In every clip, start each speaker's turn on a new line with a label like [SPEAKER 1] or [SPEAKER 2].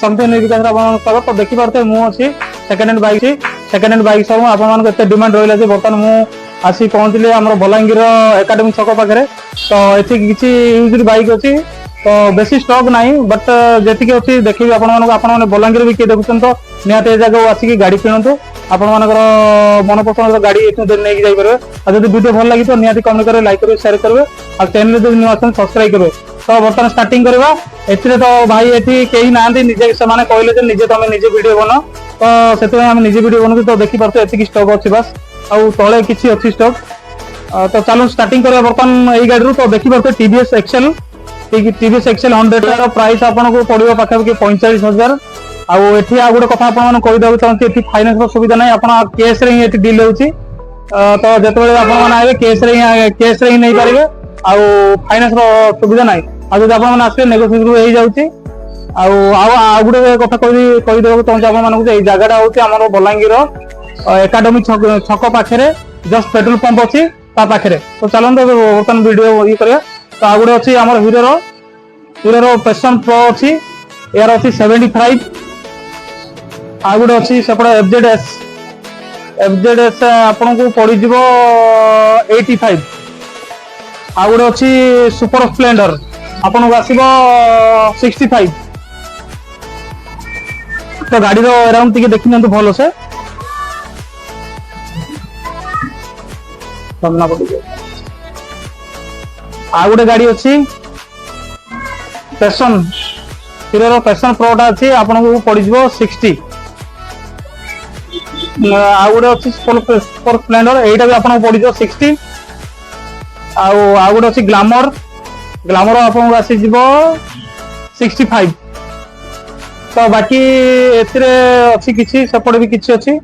[SPEAKER 1] Something new विकास आपन स्वागत। तो देखि पारते मु अछि सेकंड हैंड बाइक शोरूम आपन मान एते डिमांड रहला जे बर्तन मु आसी पहुंचले हमर बलांगीर एकेडमी छक पाखरे। तो एथि किछि यूज्ड बाइक अछि तो बेसी स्टॉक नाही बट जेति के अछि देखि आपन माने बलांगीर भी के देखुछन तो निहाते ए जगह आसी की गाड़ी किनंतु आपन मानकर मन पसंद गाड़ी एठु नै जाई परबे। आ जदि वीडियो भल लागि तो निहाती कमेंट करे, लाइक करे, शेयर करबे आ चैनल जदि न्यू आछन सब्सक्राइब करबे। तो बर्तन स्टार्टिंग करबा एथिरे तो भाई एथि केही नांदी निजे से माने कहले जे निजे तमे निजे वीडियो बना तो सेते हम निजे वीडियो बनउ तो देखि परते एथि की स्टॉक अछि बस आ तळे किछि अछि स्टॉक। तो चलो स्टार्टिंग करबा बर्तन एई गाड़ी रु। तो देखि परते टीवीएस एक्सेल 100 रो प्राइस आपन को पड़िबो पाखा के 45000। आ एठी आ गुडे कथा आपन मन कहि दउ चाहନ୍ତି एठी फाइनेंस रो सुविधा नै आपन कैश रे एठी डील होउची। तो जेतबे आपन मन आबे कैश रे ही नै पारिबे आ फाइनेंस रो सुविधा नै। आ जदि आपन मन आसे नेगोशिएट हो जाउची आ गुडे कथा कहि दउ चाहନ୍ତି आपन मन को ए जगहटा होउची हमर बलांगीर एकेडमी छक पाखरे जस्ट पेट्रोल पंप अछि ता पाखरे। तो चलन तो बर्तन वीडियो ई करिया। तो आ गुडे अछि हमर हीरो रो पैशन प्रो अछि यार अछि 75। आ गुडे अछि सेपडा एफजेडएस आपन को पड़ी जिवो 85। आ गुडे अछि सुपर स्प्लेंडर आपन को आसीबो 65। तो गाड़ी रो अराउंड टिके देखि नंतु भलो से सामना पड़ी। आ गुडे गाड़ी अछि पैशन हीरो रो पैशन प्रोटा अछि आपन को पड़ी जिवो 60। आ गुडे अछि सुपर स्प्लेंडर एटा भी आपन को पड़ी जिवो 60। आ गुडे अछि ग्लैमर आपन को आसी जिवो 65। तो बाकी एथिरे अछि किछि सपोर्ट भी किछि अछि।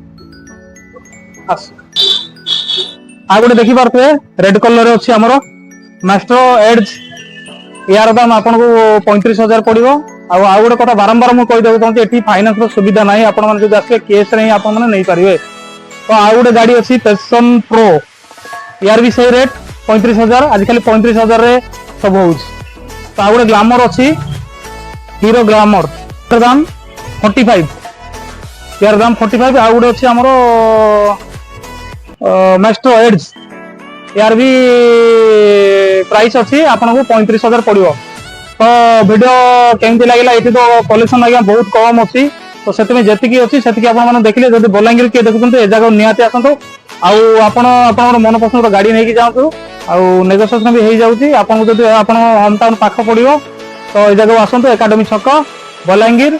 [SPEAKER 1] आ गुडे देखि पारते रेड कलर रे अछि हमरो मास्टर एज यार दाम आपन को 35000 पड़िबो। आ गुडे कथा बारंबार मु कहि दउ चाहନ୍ତି एठी फाइनेंस रो सुविधा नै आपन मन जदि आसे कैश रे आपन मन नै पारिबे। तो आ गुडे गाड़ी अछि पैशन प्रो यार भी सही रेट 35000 आज खाली 35000 रे सब होउछ। तो आ गुडे ग्लैमर अछि हीरो ग्लैमर दाम 45 यार दाम 45। आ गुडे अछि हमरो मास्टर एज यार भी प्राइस अछि आपन को 35000 पड़िबो। तो वीडियो केमति लागिला एठी तो कलेक्शन लागिला बहुत कम अछि। तो सेते में जेति की अछि सेति की आपन मन देखिले जदि बलांगीर के देखुछन ए जगह नियाते आसंतु आपन मन पसंद गाड़ी नै कि जाउतु आ नेगोशिएशन भी हे जाउची। आपन को जदि आपन होम टाउन पाख पड़िबो तो ए जगह आसंतु एकेडमी छक बलांगीर